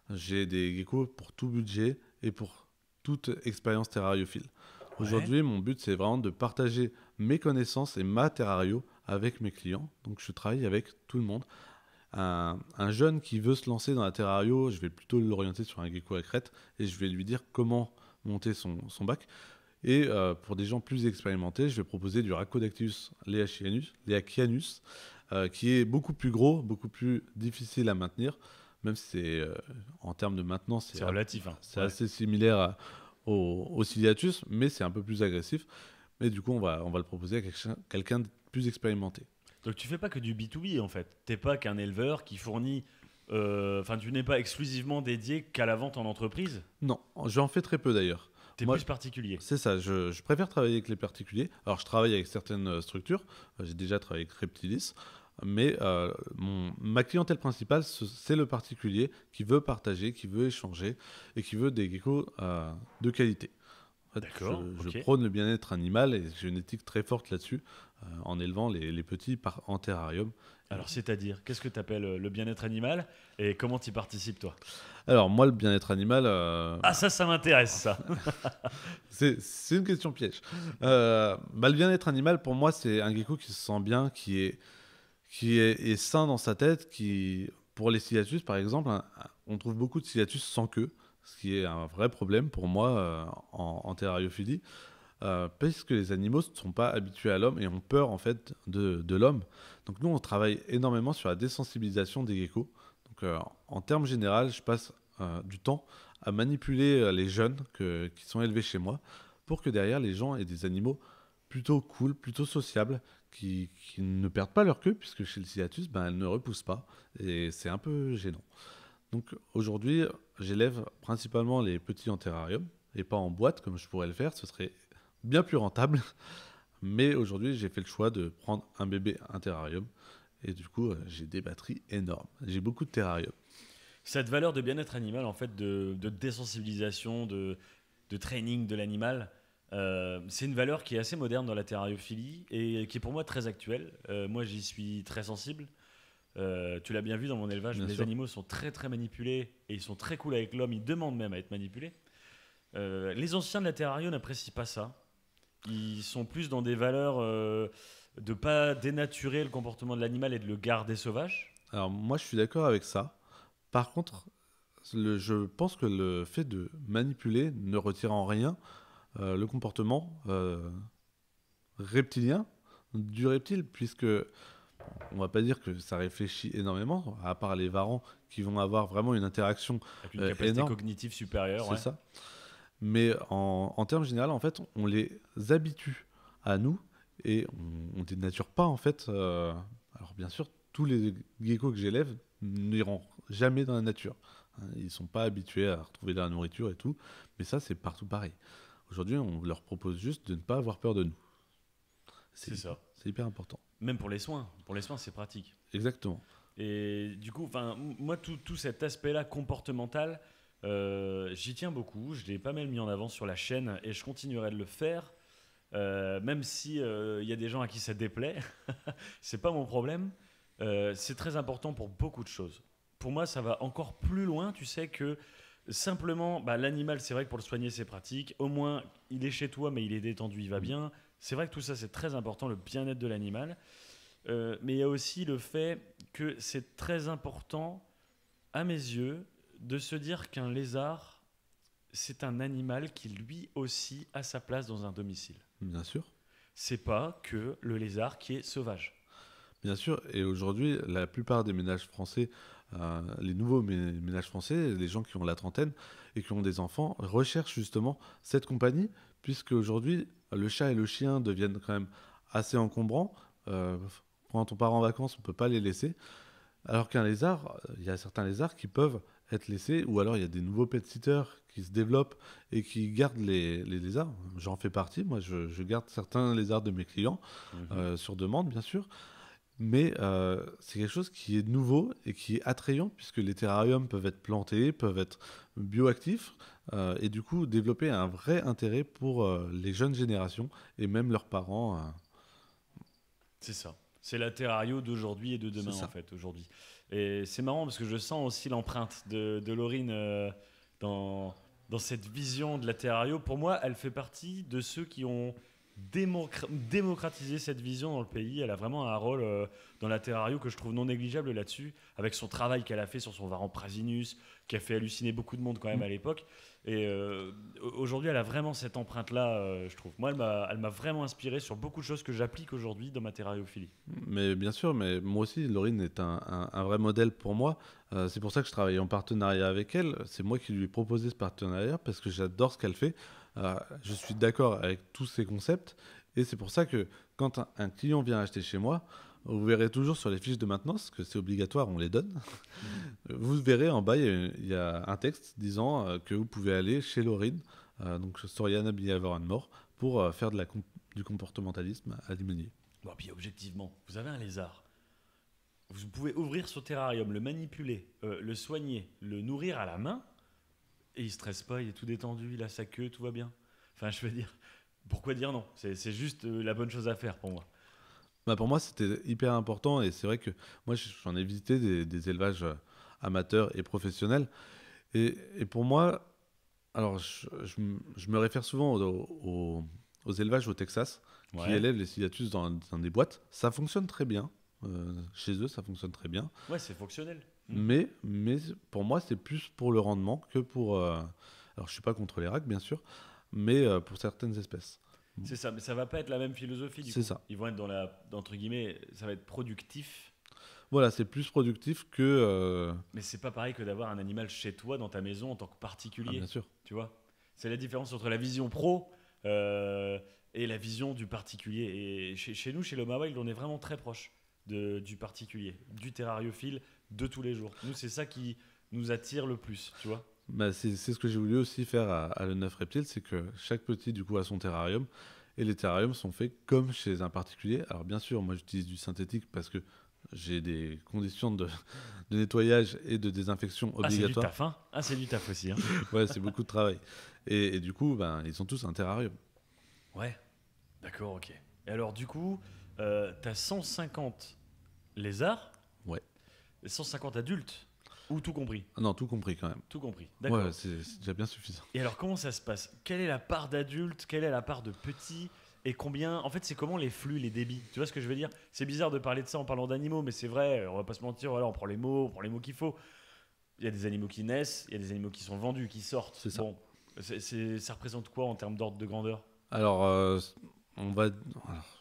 J'ai des geckos pour tout budget et pour toute expérience terrariophile. Aujourd'hui, mon but, c'est vraiment de partager mes connaissances et ma terrario avec mes clients. Donc je travaille avec tout le monde. Un jeune qui veut se lancer dans la terrario, je vais plutôt l'orienter sur un gecko à crête et je vais lui dire comment monter son bac. Et pour des gens plus expérimentés, je vais proposer du Rhacodactylus leachianus, qui est beaucoup plus gros, beaucoup plus difficile à maintenir, même si c'est en termes de maintenance, C'est relatif. Hein. c'est assez similaire au Ciliatus, mais c'est un peu plus agressif. Mais du coup, on va le proposer à quelqu'un de plus expérimenté. Donc tu fais pas que du B2B en fait. T'es pas qu'un éleveur qui fournit. Enfin, tu n'es pas exclusivement dédié qu'à la vente en entreprise. Non, j'en fais très peu d'ailleurs. T'es Moi, plus particulier. C'est ça, je préfère travailler avec les particuliers. Alors, je travaille avec certaines structures. J'ai déjà travaillé avec Reptilis. Mais ma clientèle principale, c'est le particulier qui veut partager, qui veut échanger et qui veut des geckos de qualité. En fait, D'accord, je ok. prône le bien-être animal et j'ai une éthique très forte là-dessus en élevant les petits en terrarium. Alors, c'est-à-dire, qu'est-ce que tu appelles le bien-être animal et comment tu y participes, toi ? Alors, moi, le bien-être animal... Ah, ça m'intéresse, ça. c'est une question piège. Le bien-être animal, pour moi, c'est un gecko qui se sent bien, qui est sain dans sa tête, pour les ciliatus, par exemple, on trouve beaucoup de ciliatus sans queue, ce qui est un vrai problème pour moi en terrariophilie, parce que les animaux ne sont pas habitués à l'homme et ont peur en fait de l'homme. Donc nous, on travaille énormément sur la désensibilisation des geckos. Donc en termes généraux, je passe du temps à manipuler les jeunes qui sont élevés chez moi pour que derrière les gens aient des animaux plutôt cool, plutôt sociables, qui ne perdent pas leur queue, puisque chez le Ciliatus, elle ne repousse pas, et c'est un peu gênant. Donc aujourd'hui, j'élève principalement les petits en terrarium, et pas en boîte, comme je pourrais le faire, ce serait bien plus rentable. Mais aujourd'hui, j'ai fait le choix de prendre un bébé, un terrarium, et du coup, j'ai des batteries énormes. J'ai beaucoup de terrarium. Cette valeur de bien-être animal, en fait, de désensibilisation, de training de l'animal, C'est une valeur qui est assez moderne dans la terrariophilie et qui est pour moi très actuelle. Moi, j'y suis très sensible. Tu l'as bien vu dans mon élevage, Bien les sûr. animaux sont très très manipulés et ils sont très cool avec l'homme, ils demandent même à être manipulés. Les anciens de la terrario n'apprécient pas ça. Ils sont plus dans des valeurs de pas dénaturer le comportement de l'animal et de le garder sauvage. Alors moi, je suis d'accord avec ça. Par contre, je pense que le fait de manipuler ne retire en rien le comportement reptilien du reptile, puisque on va pas dire que ça réfléchit énormément, à part les varans qui vont avoir vraiment une interaction Avec une capacité énorme, cognitive supérieure. c'est Ouais. ça. Mais en termes généraux, en fait, on les habitue à nous et on dénature pas, en fait. Alors, bien sûr, tous les geckos que j'élève n'iront jamais dans la nature. Hein, ils sont pas habitués à retrouver de la nourriture et tout. Mais ça, c'est partout pareil. Aujourd'hui, on leur propose juste de ne pas avoir peur de nous. C'est ça. C'est hyper important. Même pour les soins. Pour les soins, c'est pratique. Exactement. Et du coup, moi, tout cet aspect-là comportemental, j'y tiens beaucoup. Je l'ai pas mal mis en avant sur la chaîne et je continuerai de le faire. Même si il y a des gens à qui ça déplaît, c'est pas mon problème. C'est très important pour beaucoup de choses. Pour moi, ça va encore plus loin. Tu sais que simplement, l'animal, c'est vrai que pour le soigner, c'est pratique. Au moins, il est chez toi, mais il est détendu, il va bien. C'est vrai que tout ça, c'est très important, le bien-être de l'animal. Mais il y a aussi le fait que c'est très important, à mes yeux, de se dire qu'un lézard, c'est un animal qui lui aussi a sa place dans un domicile. Bien sûr. C'est pas que le lézard qui est sauvage. Bien sûr, et aujourd'hui, la plupart des ménages français, les nouveaux ménages français, les gens qui ont la trentaine et qui ont des enfants, recherchent justement cette compagnie, puisque aujourd'hui, le chat et le chien deviennent quand même assez encombrants. Quand on part en vacances, on ne peut pas les laisser. Alors qu'un lézard, il y a certains lézards qui peuvent être laissés, ou alors il y a des nouveaux pet-sitters qui se développent et qui gardent les lézards. J'en fais partie, moi je garde certains lézards de mes clients, sur demande bien sûr. Mais c'est quelque chose qui est nouveau et qui est attrayant puisque les terrariums peuvent être plantés, peuvent être bioactifs et du coup développer un vrai intérêt pour les jeunes générations et même leurs parents. C'est ça. C'est la terrario d'aujourd'hui et de demain, C'est ça. en fait, aujourd'hui. Et c'est marrant parce que je sens aussi l'empreinte de Laurine dans cette vision de la terrario. Pour moi, elle fait partie de ceux qui ont démocratisé cette vision dans le pays. Elle a vraiment un rôle dans la terrario que je trouve non négligeable là-dessus, avec son travail qu'elle a fait sur son varan Prasinus, qui a fait halluciner beaucoup de monde quand même à l'époque. Et aujourd'hui, elle a vraiment cette empreinte-là, je trouve. Moi, elle m'a vraiment inspiré sur beaucoup de choses que j'applique aujourd'hui dans ma terrariophilie. Mais bien sûr, mais moi aussi, Laurine est un vrai modèle pour moi. C'est pour ça que je travaille en partenariat avec elle. C'est moi qui lui ai proposé ce partenariat parce que j'adore ce qu'elle fait. Je suis d'accord avec tous ces concepts. Et c'est pour ça que quand un client vient acheter chez moi, vous verrez toujours sur les fiches de maintenance, que c'est obligatoire, on les donne. Vous verrez en bas, il y a un texte disant que vous pouvez aller chez Laurine, donc Soriana Behavior and More, pour faire du comportementalisme animalier. Bon, puis objectivement, vous avez un lézard. Vous pouvez ouvrir son terrarium, le manipuler, le soigner, le nourrir à la main, et il stresse pas, il est tout détendu, il a sa queue, tout va bien. Enfin, je veux dire, pourquoi dire non? C'est juste la bonne chose à faire pour moi. Bah pour moi, c'était hyper important et c'est vrai que moi, j'en ai visité des élevages amateurs et professionnels. Et pour moi, alors je me réfère souvent aux élevages au Texas qui Ouais, élèvent les Ciliatus dans des boîtes. Ça fonctionne très bien. Chez eux, ça fonctionne très bien. ouais, c'est fonctionnel. Mais pour moi, c'est plus pour le rendement que pour... alors, je suis pas contre les racks, bien sûr, mais pour certaines espèces. C'est ça, mais ça va pas être la même philosophie du C'est coup. ça. Ils vont être entre guillemets, ça va être productif, Voilà, c'est plus productif que... mais c'est pas pareil que d'avoir un animal chez toi, dans ta maison, en tant que Ah, particulier. bien sûr. Tu vois? C'est la différence entre la vision pro et la vision du particulier. Et chez nous, chez l'Homme Wild, on est vraiment très proche du particulier, du terrariophile de tous les jours. Nous, c'est ça qui nous attire le plus, tu vois? Bah, c'est ce que j'ai voulu aussi faire à le 9 Reptile, c'est que chaque petit du coup a son terrarium et les terrariums sont faits comme chez un particulier. Alors bien sûr, moi j'utilise du synthétique parce que j'ai des conditions de nettoyage et de désinfection Ah, c'est du obligatoires. taf, hein? Ah, c'est du taf aussi, hein? Ouais, c'est beaucoup de travail. Et du coup, ben, ils ont tous un terrarium. Ouais, d'accord, ok. Et alors, du coup, t'as 150 lézards, Ouais. et 150 adultes, ou tout compris? Ah non, tout compris quand même. Tout compris, d'accord. Ouais, c'est déjà bien suffisant. Et alors, comment ça se passe? Quelle est la part d'adultes? Quelle est la part de petits? Et combien? En fait, c'est comment les flux, les débits? Tu vois ce que je veux dire? C'est bizarre de parler de ça en parlant d'animaux, mais c'est vrai, on va pas se mentir, voilà, on prend les mots qu'il faut. Il y a des animaux qui naissent, il y a des animaux qui sont vendus, qui sortent. C'est ça. Bon, ça représente quoi en termes d'ordre de grandeur? Alors,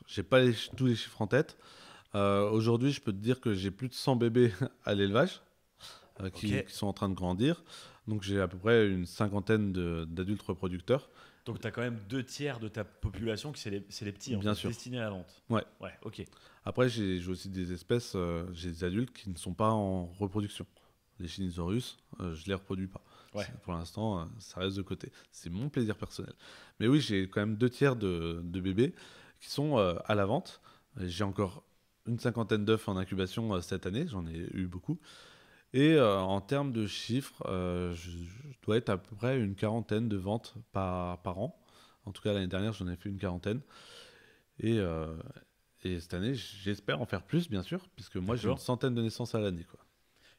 j'ai pas tous les chiffres en tête. Aujourd'hui, je peux te dire que j'ai plus de 100 bébés à l'élevage Ok. qui sont en train de grandir. Donc, j'ai à peu près une cinquantaine d'adultes reproducteurs. Donc, tu as quand même 2 tiers de ta population qui c'est les petits, en Bien fait, sûr. destinés à la vente. Ouais. Ouais, ok. Après, j'ai aussi des espèces, j'ai des adultes qui ne sont pas en reproduction. Les Chinosaurus, je les reproduis pas. Ouais. Pour l'instant, ça reste de côté. C'est mon plaisir personnel. Mais oui, j'ai quand même 2 tiers de bébés qui sont à la vente. J'ai encore une cinquantaine d'œufs en incubation cette année, j'en ai eu beaucoup. Et en termes de chiffres, je dois être à peu près une quarantaine de ventes par an. En tout cas, l'année dernière, j'en ai fait une quarantaine. Et, euh, et cette année, j'espère en faire plus, bien sûr, puisque moi, j'ai une D'accord. centaine de naissances à l'année, quoi.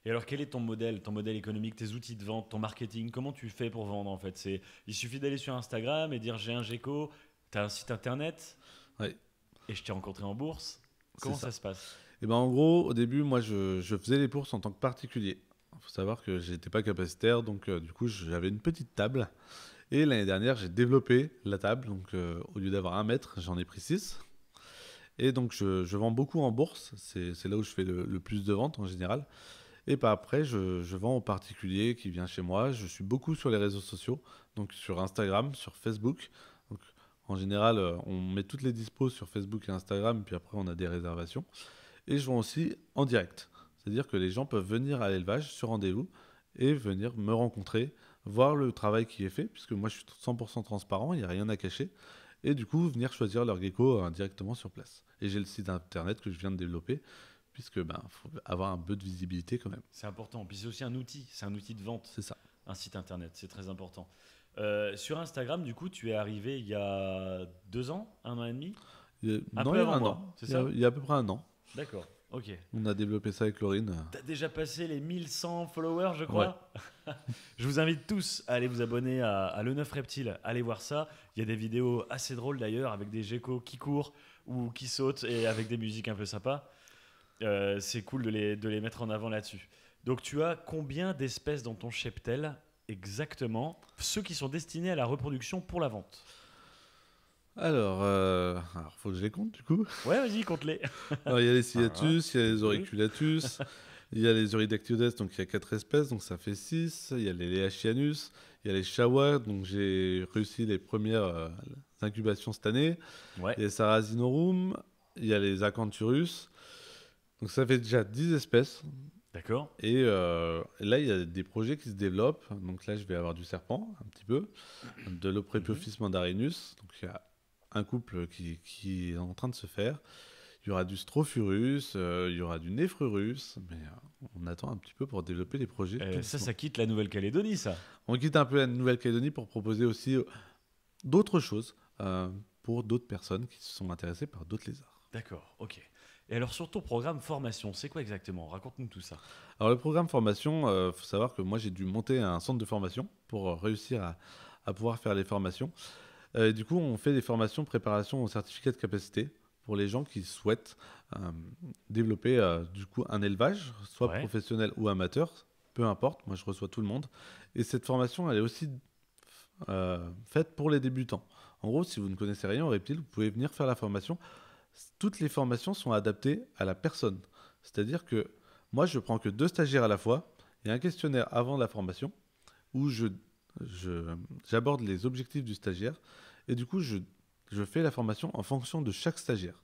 Et alors, quel est ton modèle économique, tes outils de vente, ton marketing? Comment tu fais pour vendre, en fait? Il suffit d'aller sur Instagram et dire j'ai un gecko, tu as un site internet Ouais, et je t'ai rencontré en bourse. c'est Comment ça. ça se passe? Et ben en gros, au début, moi, je faisais les bourses en tant que particulier. Il faut savoir que j'étais pas capacitaire, donc du coup, j'avais une petite table. Et l'année dernière, j'ai développé la table. Donc, au lieu d'avoir 1 mètre, j'en ai pris 6. Et donc, je vends beaucoup en bourse. C'est là où je fais le plus de ventes en général. Et pas après, je vends aux particuliers qui viennent chez moi. Je suis beaucoup sur les réseaux sociaux, donc sur Instagram, sur Facebook. Donc, en général, on met toutes les dispos sur Facebook et Instagram, puis après, on a des réservations. Et je vends aussi en direct. C'est-à-dire que les gens peuvent venir à l'élevage sur rendez-vous et venir me rencontrer, voir le travail qui est fait, puisque moi je suis 100% transparent, il n'y a rien à cacher. Et du coup, venir choisir leur gecko directement sur place. Et j'ai le site internet que je viens de développer, puisque faut avoir un peu de visibilité quand même. C'est important. Puis c'est aussi un outil, c'est un outil de vente, C'est ça. un site internet, c'est très important. Sur Instagram, du coup, tu es arrivé il y a 2 ans, 1 an et demi? Un Non, peu il y a avant un moi, an. c'est ça? Il y a à peu près un an. D'accord, ok. On a développé ça avec Laurine. T'as déjà passé les 1100 followers, je Ouais. crois. Je vous invite tous à aller vous abonner à Le Neuf Reptile. Allez voir ça. Il y a des vidéos assez drôles d'ailleurs, avec des geckos qui courent ou qui sautent et avec des musiques un peu sympas. C'est cool de les mettre en avant là-dessus. Donc tu as combien d'espèces dans ton cheptel exactement? Ceux qui sont destinés à la reproduction pour la vente. Alors, faut que je les compte du coup. Ouais, vas-y, compte-les. Alors, il y a les Un, Cyathus, il y a les deux. Auriculatus, il y a les Euridactylodes, donc il y a 4 espèces, donc ça fait 6. Il y a les Leachianus, il y a les Chawa, donc j'ai réussi les premières incubations cette année. Ouais, Il y a les Sarrazinorum, il y a les Acanthurus. Donc ça fait déjà 10 espèces. d'accord. Et là, il y a des projets qui se développent. Donc là, je vais avoir du serpent, un petit peu, de l'Oprepophis mandarinus. Donc il y a un couple qui est en train de se faire. Il y aura du Strophurus, il y aura du Nephrurus, mais on attend un petit peu pour développer les projets. tout Ça, doucement. ça quitte la Nouvelle-Calédonie, ça. On quitte un peu la Nouvelle-Calédonie pour proposer aussi d'autres choses pour d'autres personnes qui se sont intéressées par d'autres lézards. D'accord, ok. Et alors sur ton programme formation, c'est quoi exactement? Raconte-nous tout ça. Alors le programme formation, faut savoir que moi j'ai dû monter un centre de formation pour réussir à pouvoir faire les formations. Et du coup, on fait des formations préparation au certificat de capacité pour les gens qui souhaitent développer du coup un élevage, soit Ouais. professionnel ou amateur, peu importe. Moi, je reçois tout le monde. Et cette formation, elle est aussi faite pour les débutants. En gros, si vous ne connaissez rien au reptile, vous pouvez venir faire la formation. Toutes les formations sont adaptées à la personne. C'est-à-dire que moi, je prends que 2 stagiaires à la fois. Il y a un questionnaire avant la formation où j'aborde les objectifs du stagiaire et du coup, je fais la formation en fonction de chaque stagiaire.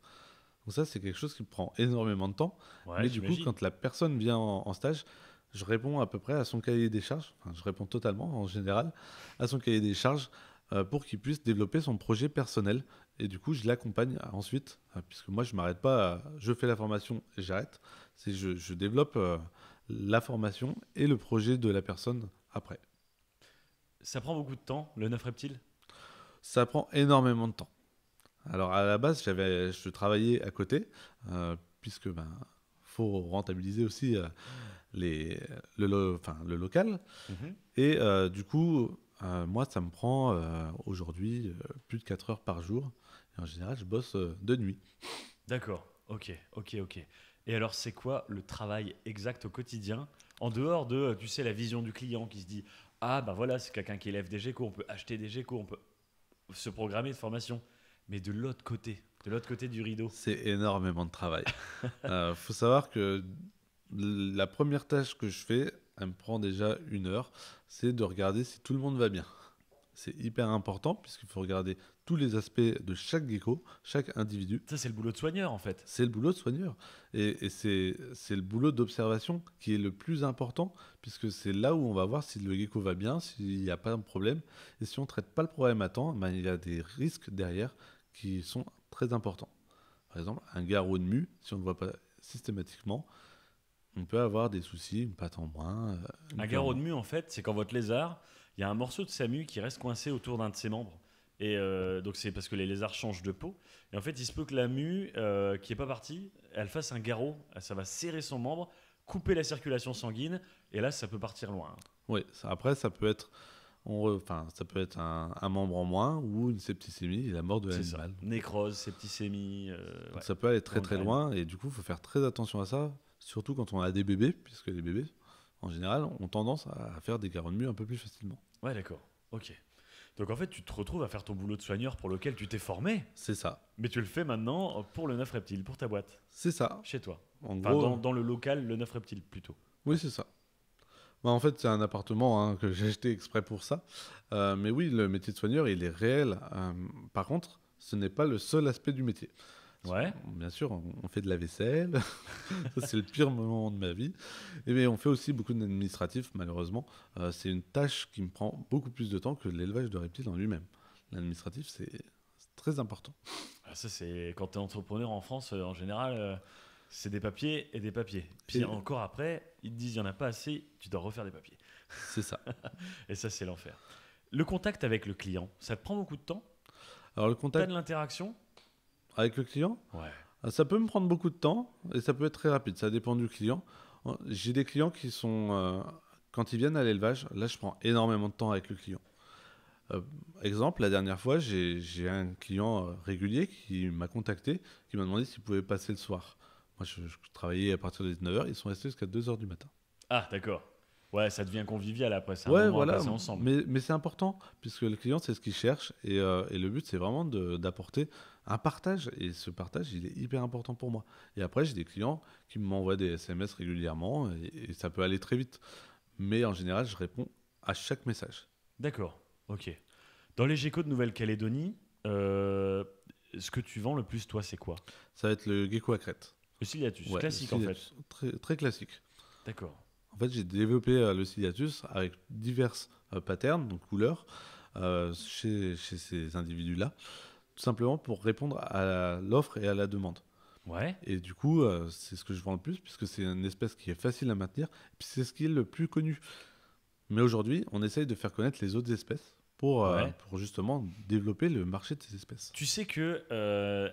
Donc ça, c'est quelque chose qui prend énormément de temps. Ouais, Mais du coup, j'imagine. quand la personne vient en stage, je réponds à peu près à son cahier des charges. Enfin, je réponds totalement, en général, à son cahier des charges pour qu'il puisse développer son projet personnel. Et du coup, je l'accompagne ensuite, puisque moi, je m'arrête pas, je fais la formation et j'arrête. Je développe la formation et le projet de la personne après. Ça prend beaucoup de temps, le 9 reptile? Ça prend énormément de temps. Alors à la base, je travaillais à côté, puisque faut rentabiliser aussi le local. Mhm. Et du coup, moi, ça me prend aujourd'hui plus de 4 heures par jour. Et en général, je bosse de nuit. D'accord, ok, ok, ok. Et alors, c'est quoi le travail exact au quotidien, en dehors de, tu sais, la vision du client qui se dit, ah ben voilà, c'est quelqu'un qui élève des geckos, on peut acheter des geckos, on peut se programmer de formation. Mais de l'autre côté du rideau. C'est énormément de travail. Faut savoir que la première tâche que je fais, elle me prend déjà 1 heure, c'est de regarder si tout le monde va bien. C'est hyper important puisqu'il faut regarder tous les aspects de chaque gecko, chaque individu. Ça, c'est le boulot de soigneur, en fait. C'est le boulot de soigneur. Et c'est le boulot d'observation qui est le plus important, puisque c'est là où on va voir si le gecko va bien, s'il n'y a pas de problème. Et si on ne traite pas le problème à temps, il y a des risques derrière qui sont très importants. Par exemple, un garrot de mue, si on ne le voit pas systématiquement, on peut avoir des soucis, une patte en moins. Un garrot de mue, en fait, c'est quand votre lézard, il y a un morceau de sa mue qui reste coincé autour d'un de ses membres. Et donc c'est parce que les lézards changent de peau. Et en fait, il se peut que la mue, qui est pas partie, elle fasse un garrot. Ça va serrer son membre, couper la circulation sanguine, et là, ça peut partir loin. Oui, après, ça peut être, ça peut être un membre en moins ou une septicémie et la mort de C'est ça. l'animal. Nécrose, septicémie. Donc Ouais. ça peut aller très très Gangrène. loin et du coup, il faut faire très attention à ça, surtout quand on a des bébés, puisque les bébés, en général, ont tendance à faire des garrots de mue un peu plus facilement. Ouais, d'accord. Ok. Donc en fait, tu te retrouves à faire ton boulot de soigneur pour lequel tu t'es formé, C'est ça. mais tu le fais maintenant pour le 9 reptile, pour ta boîte, C'est ça. chez toi. En Enfin, gros, dans le local, le 9 reptile plutôt. oui, c'est ça. En fait, c'est un appartement que j'ai acheté exprès pour ça. Mais oui, le métier de soigneur, il est réel. Par contre, ce n'est pas le seul aspect du métier. Ouais. Bien sûr, on fait de la vaisselle. Ça, c'est le pire moment de ma vie. Et bien, on fait aussi beaucoup d'administratif, malheureusement. C'est une tâche qui me prend beaucoup plus de temps que l'élevage de reptiles en lui-même. L'administratif, c'est très important. Ah, ça, c'est quand tu es entrepreneur en France, en général, c'est des papiers et des papiers. Puis Et- encore après, ils te disent il n'y en a pas assez, tu dois refaire des papiers. C'est ça. Et ça, c'est l'enfer. Le contact avec le client, ça te prend beaucoup de temps? Alors, le T'as contact de l'interaction? avec le client, Ouais. ça peut me prendre beaucoup de temps et ça peut être très rapide. Ça dépend du client. J'ai des clients qui sont, quand ils viennent à l'élevage, là, je prends énormément de temps avec le client. Euh, Exemple, la dernière fois, j'ai un client régulier qui m'a contacté, qui m'a demandé s'il pouvait passer le soir. Moi, je travaillais à partir de 19h, ils sont restés jusqu'à 2h du matin. Ah, d'accord. Ouais, ça devient convivial après, c'est un Ouais, moment à voilà, passer ensemble. mais c'est important, puisque le client, c'est ce qu'il cherche, et le but, c'est vraiment d'apporter un partage, et ce partage, il est hyper important pour moi. Et après, j'ai des clients qui m'envoient des SMS régulièrement, et ça peut aller très vite. Mais en général, je réponds à chaque message. D'accord, ok. Dans les geckos de Nouvelle-Calédonie, ce que tu vends le plus, toi, c'est quoi? Ça va être le gecko à crête. Le ciliatus, Ouais, classique le en fait. ciliatus, très, très classique. D'accord. En fait, j'ai développé le ciliatus avec diverses patterns, donc couleurs, chez ces individus-là, tout simplement pour répondre à l'offre et à la demande. Ouais. Et du coup, c'est ce que je vends le plus, puisque c'est une espèce qui est facile à maintenir, et puis c'est ce qui est le plus connu. Mais aujourd'hui, on essaye de faire connaître les autres espèces Ouais. pour justement développer le marché de ces espèces. Tu sais que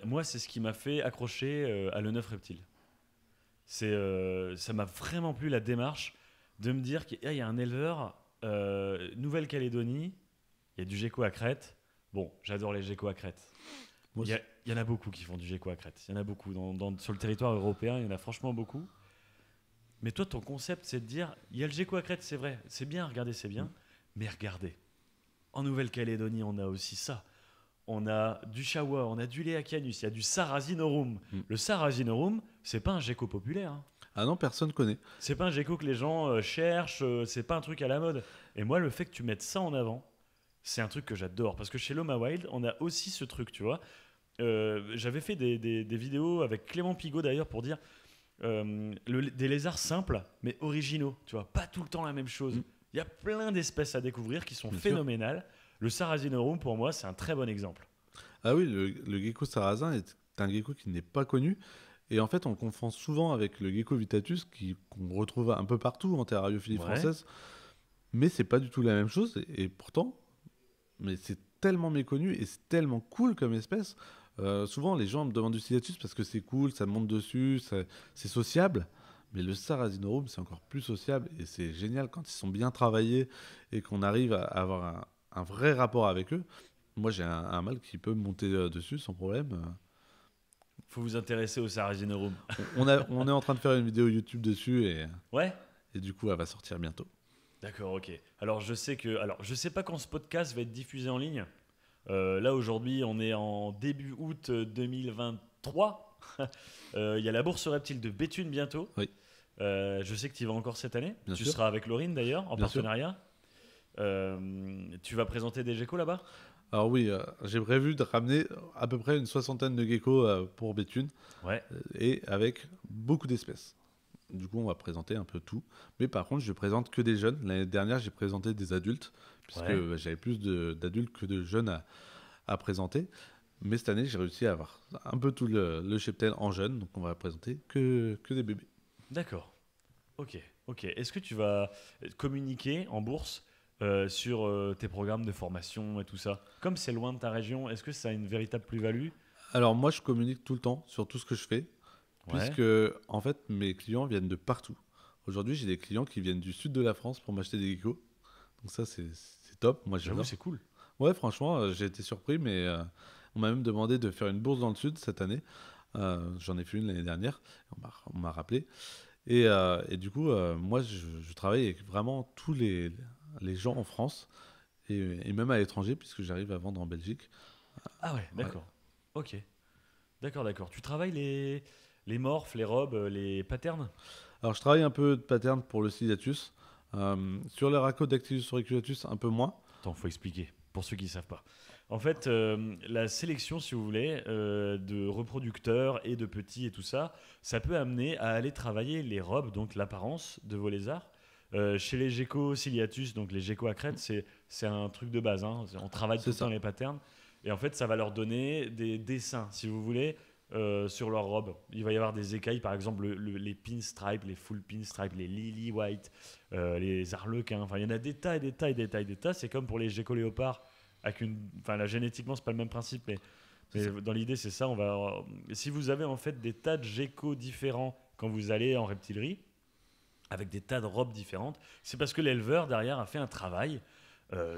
moi, c'est ce qui m'a fait accrocher à le 9 reptile. Ça m'a vraiment plu la démarche de me dire qu'il y a un éleveur Nouvelle-Calédonie, il y a du gecko à crête. Bon, j'adore les geckos à crête. Moi, Il y en a beaucoup qui font du gecko à crête. Il y en a beaucoup. Sur le territoire européen, il y en a franchement beaucoup. Mais toi, ton concept, c'est de dire il y a le gecko à crête, c'est vrai. C'est bien, regardez, c'est bien. Mais regardez, en Nouvelle-Calédonie, on a aussi ça. On a du chawa, on a du Leacanus, il y a du Sarrasinorum. Mm. Le Sarrasinorum, c'est pas un gecko populaire. Hein. Ah non, personne connaît. C'est pas un gecko que les gens cherchent, c'est pas un truc à la mode. Et moi, le fait que tu mettes ça en avant, c'est un truc que j'adore. Parce que chez Loma Wild, on a aussi ce truc, tu vois. J'avais fait des vidéos avec Clément Pigot d'ailleurs pour dire des lézards simples, mais originaux. Tu vois, pas tout le temps la même chose. Mm. Il y a plein d'espèces à découvrir qui sont Bien sûr. phénoménales. Le Sarrasinorum, pour moi, c'est un très bon exemple. Ah oui, le gecko sarrasin est un gecko qui n'est pas connu. Et en fait, on le confond souvent avec le gecko vitatus qu'on retrouve un peu partout en terrariophilie Ouais. française. Mais c'est pas du tout la même chose. Et pourtant, mais c'est tellement méconnu et c'est tellement cool comme espèce. Souvent, les gens me demandent du Ciliatus parce que c'est cool, ça monte dessus, c'est sociable. Mais le Sarrasinorum, c'est encore plus sociable et c'est génial quand ils sont bien travaillés et qu'on arrive à avoir un vrai rapport avec eux. Moi, j'ai un mâle qui peut monter dessus sans problème. Faut vous intéresser au Sarrasinorum. On est en train de faire une vidéo YouTube dessus Ouais. et du coup, elle va sortir bientôt. D'accord, ok. Alors je sais pas quand ce podcast va être diffusé en ligne. Là aujourd'hui, on est en début août 2023. Il y a la bourse reptile de Béthune bientôt. Oui. Je sais que tu y vas encore cette année. Bien tu sûr. seras avec Laurine d'ailleurs, en Bien sûr. partenariat. Tu vas présenter des geckos là-bas? Alors oui, j'ai prévu de ramener à peu près une 60aine de geckos pour Béthune Ouais. et avec beaucoup d'espèces. Du coup, on va présenter un peu tout. Mais par contre, je présente que des jeunes. L'année dernière, j'ai présenté des adultes, puisque Ouais. j'avais plus d'adultes que de jeunes à présenter. Mais cette année, j'ai réussi à avoir un peu tout le cheptel en jeunes. Donc, on va présenter que des bébés. D'accord. Ok. Est-ce que tu vas communiquer en bourse sur tes programmes de formation et tout ça? Comme c'est loin de ta région, est-ce que ça a une véritable plus-value? Alors, moi, je communique tout le temps sur tout ce que je fais, Ouais. puisque, en fait, mes clients viennent de partout. Aujourd'hui, j'ai des clients qui viennent du sud de la France pour m'acheter des geckos. Donc ça, c'est top. Moi, J'avoue, j'adore. c'est cool. Ouais, franchement, j'ai été surpris, mais on m'a même demandé de faire une bourse dans le sud cette année. J'en ai fait une l'année dernière. On m'a rappelé. Et du coup, moi, je travaille avec vraiment tous les gens en France et même à l'étranger, puisque j'arrive à vendre en Belgique. Ah ouais, d'accord. Ok. D'accord. Tu travailles les morphes, les robes, les patterns? Alors, je travaille un peu de pattern pour le Ciliatus. Sur les racos d'Activus auriculatus, un peu moins. Attends, faut expliquer, pour ceux qui ne savent pas. En fait, la sélection, si vous voulez, de reproducteurs et de petits et tout ça, ça peut amener à aller travailler les robes, donc l'apparence de vos lézards. Chez les geckos ciliatus, donc les geckos à crête, c'est un truc de base. Hein. On travaille C'est tout le ça. temps les patterns. Et en fait, ça va leur donner des dessins, si vous voulez, sur leur robe. Il va y avoir des écailles, par exemple les pinstripes, les full pinstripes, les lily white, les arlequins. Enfin, il y en a des tas et des tas et des tas et des tas. C'est comme pour les geckos léopards. Enfin, là, génétiquement, c'est pas le même principe, mais dans l'idée, c'est ça. Si vous avez en fait des tas de geckos différents quand vous allez en reptilerie, avec des tas de robes différentes, c'est parce que l'éleveur derrière a fait un travail,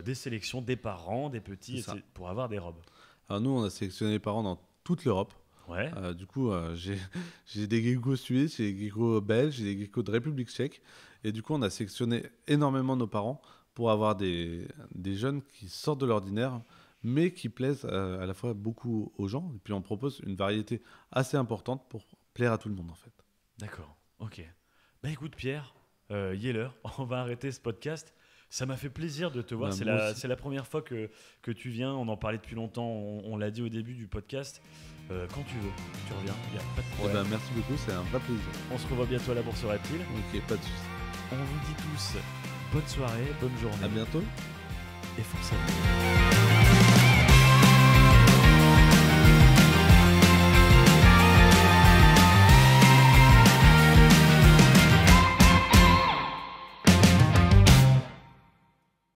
des sélections des parents, des petits, C'est ça. pour avoir des robes. Alors, nous, on a sélectionné les parents dans toute l'Europe. Ouais. Du coup, j'ai des geckos suisses, j'ai des geckos belges, j'ai des geckos de République tchèque. Et du coup, on a sélectionné énormément nos parents pour avoir des jeunes qui sortent de l'ordinaire, mais qui plaisent à la fois beaucoup aux gens. Et puis, on propose une variété assez importante pour plaire à tout le monde, en fait. D'accord, ok. Bah écoute Pierre, Yeller, on va arrêter ce podcast. Ça m'a fait plaisir de te voir. Bah, C'est moi aussi. la première fois que tu viens. On en parlait depuis longtemps. On l'a dit au début du podcast. Quand tu veux, tu reviens. Il n'y a pas de Eh problème. ben, merci beaucoup, c'est un vrai plaisir. On se revoit bientôt à la Bourse Reptile. Ok, pas de soucis. On vous dit tous bonne soirée, bonne journée À bientôt. et force à vous.